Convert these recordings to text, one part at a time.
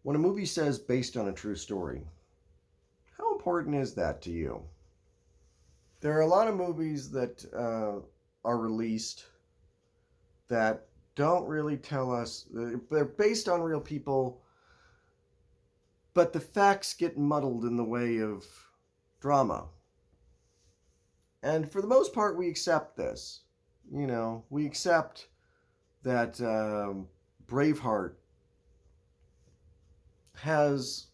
When a movie says based on a true story, how important is that to you? There are a lot of movies that are released that don't really tell us, they're based on real people, but the facts get muddled in the way of drama. And for the most part, we accept this. We accept that Braveheart has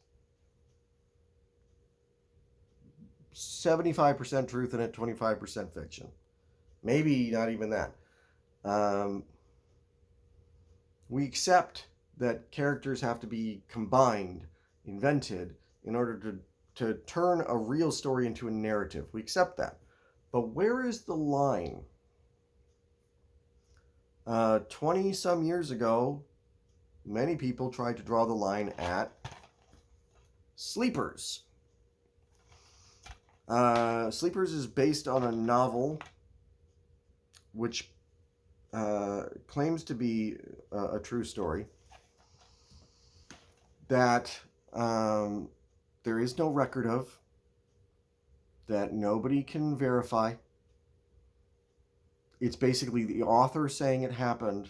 75% truth in it, 25% fiction. Maybe not even that. Um, we accept that characters have to be combined, invented, in order to turn a real story into a narrative. We accept that. But where is the line? 20 some years ago, many people tried to draw the line at Sleepers. Sleepers is based on a novel which claims to be a true story that there is no record of, that nobody can verify. It's basically the author saying it happened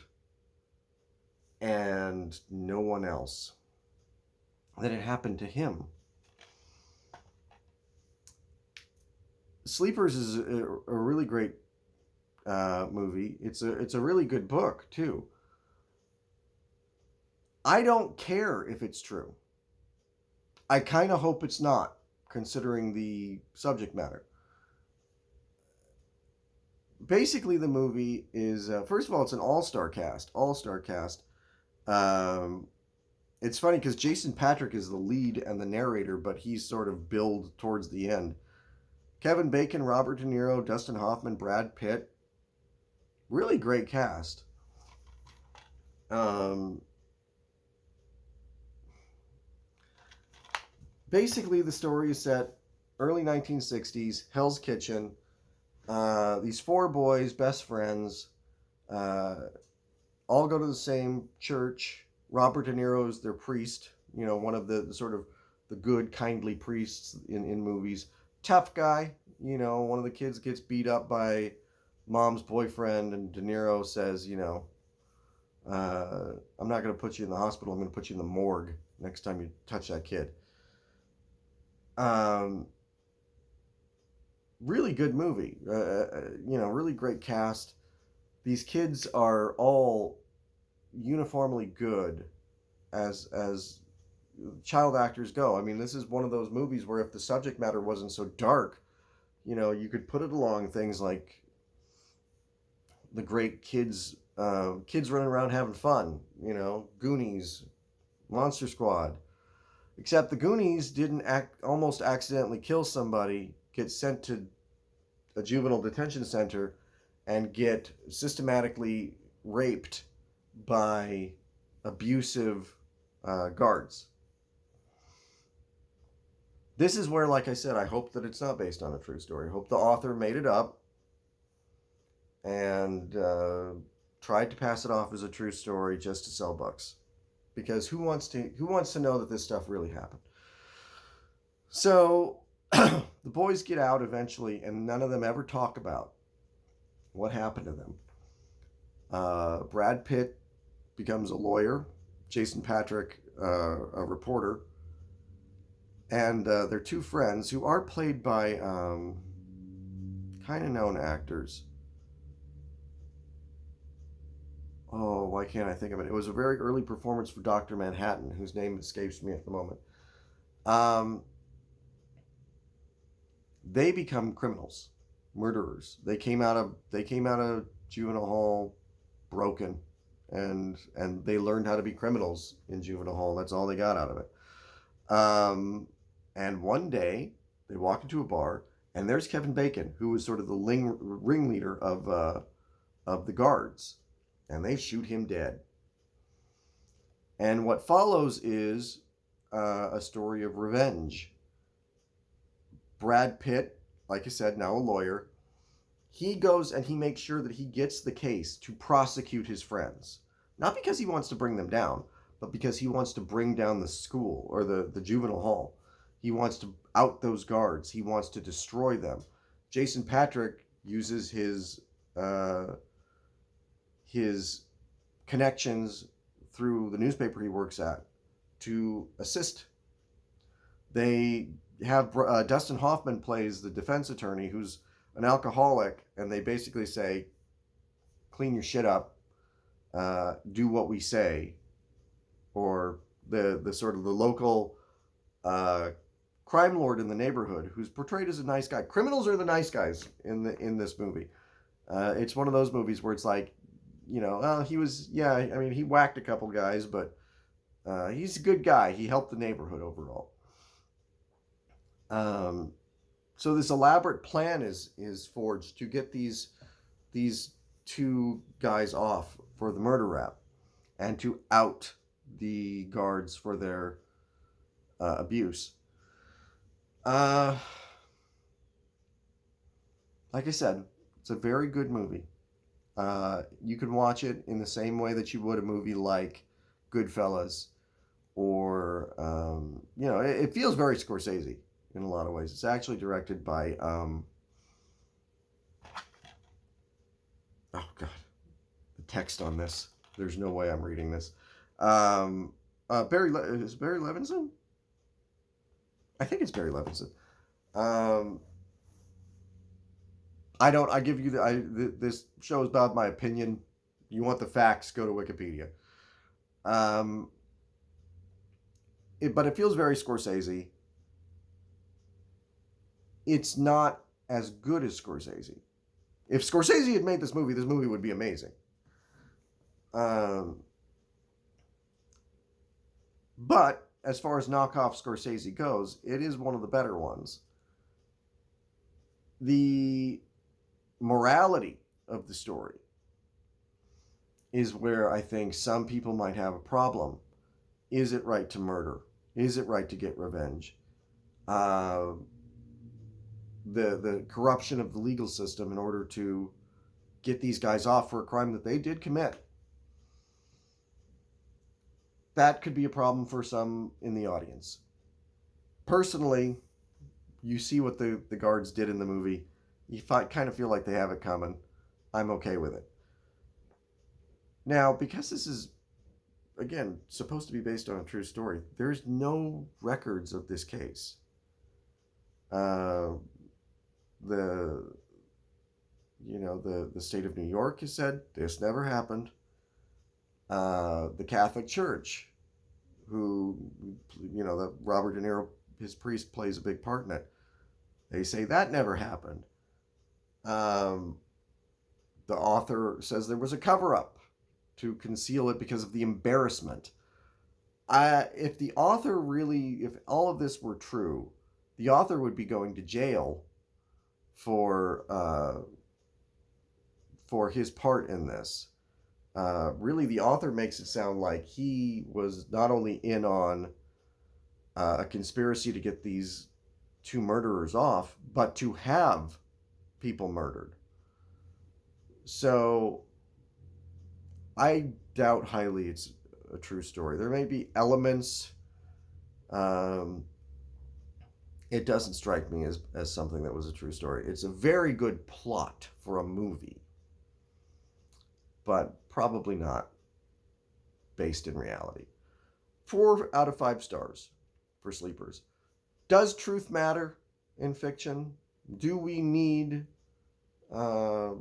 and no one else. That it happened to him. Sleepers is a really great movie. It's a really good book too. I don't care if it's true. I kind of hope it's not, considering the subject matter. Basically, the movie is first of all, it's an all-star cast. All-star cast. It's funny because Jason Patric is the lead and the narrator, but he's sort of billed towards the end. Kevin Bacon, Robert De Niro, Dustin Hoffman, Brad Pitt. Really great cast. Basically, the story is set early 1960s, Hell's Kitchen. These four boys, best friends, all go to the same church. Robert De Niro is their priest, one of the sort of the good, kindly priests in movies. Tough guy, one of the kids gets beat up by mom's boyfriend, and De Niro says, I'm not going to put you in the hospital, I'm going to put you in the morgue next time you touch that kid. Really good movie. Really great cast. These kids are all uniformly good as child actors go. I mean, this is one of those movies where if the subject matter wasn't so dark, you could put it along things like the great kids running around having fun. Goonies, Monster Squad. Except the Goonies didn't almost accidentally kill somebody, get sent to a juvenile detention center, and get systematically raped by abusive guards. This is where, like I said, I hope that it's not based on a true story. I hope the author made it up and tried to pass it off as a true story just to sell books. Because who wants to know that this stuff really happened? So the boys get out eventually, and none of them ever talk about what happened to them. Brad Pitt becomes a lawyer, Jason Patric a reporter, and their two friends, who are played by kind of known actors. Oh, why can't I think of it? It was a very early performance for Dr. Manhattan, whose name escapes me at the moment. They become criminals, murderers. They came out of juvenile hall broken, and they learned how to be criminals in juvenile hall. That's all they got out of it. And one day they walk into a bar, and there's Kevin Bacon, who was sort of the ringleader of the guards, and they shoot him dead. And what follows is a story of revenge. Brad Pitt, like I said, now a lawyer, he goes and he makes sure that he gets the case to prosecute his friends. Not because he wants to bring them down, but because he wants to bring down the school or the juvenile hall. He wants to out those guards. He wants to destroy them. Jason Patric uses his connections through the newspaper he works at to assist. They have Dustin Hoffman plays the defense attorney who's an alcoholic, and they basically say, clean your shit up, do what we say, or the sort of the local crime lord in the neighborhood who's portrayed as a nice guy. Criminals are the nice guys in this movie. It's one of those movies where it's like, he whacked a couple guys, but he's a good guy. He helped the neighborhood overall. So this elaborate plan is forged to get these two guys off for the murder rap and to out the guards for their abuse. Like I said, it's a very good movie. You can watch it in the same way that you would a movie like Goodfellas, or it feels very Scorsese in a lot of ways. It's actually directed by oh god, the text on this. There's no way I'm reading this. Barry Levinson? I think it's Barry Levinson. I give you this show is about my opinion. You want the facts, go to Wikipedia. But it feels very Scorsese. It's not as good as Scorsese. If Scorsese had made this movie would be amazing. But as far as knockoff Scorsese goes, it is one of the better ones. The morality of the story is where I think some people might have a problem. Is it right to murder? Is it right to get revenge? The corruption of the legal system in order to get these guys off for a crime that they did commit. That could be a problem for some in the audience. Personally, you see what the guards did in the movie. You kind of feel like they have it coming. I'm okay with it. Now, because this is, again, supposed to be based on a true story, there's no records of this case. The state of New York has said this never happened. The Catholic Church, who, that Robert De Niro, his priest, plays a big part in it, they say that never happened. The author says there was a cover-up to conceal it because of the embarrassment. If all of this were true, the author would be going to jail for his part in this. Really, the author makes it sound like he was not only in on a conspiracy to get these two murderers off, but to have people murdered. So I doubt highly it's a true story. There may be elements. It doesn't strike me as something that was a true story. It's a very good plot for a movie, but probably not based in reality. 4 out of 5 stars for Sleepers. Does truth matter in fiction? Do we need a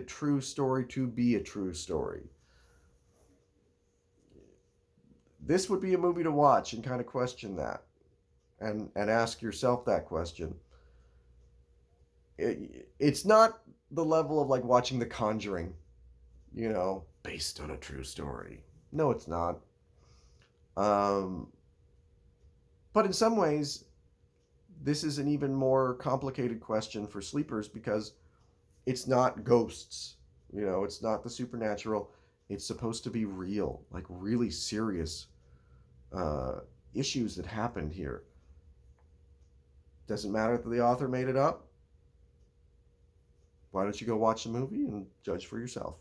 true story to be a true story? This would be a movie to watch and kind of question that, and ask yourself that question. It's not the level of like watching The Conjuring, based on a true story. No, it's not. But in some ways, this is an even more complicated question for Sleepers because it's not ghosts. It's not the supernatural. It's supposed to be real, like really serious issues that happened here. Doesn't matter that the author made it up. Why don't you go watch the movie and judge for yourself?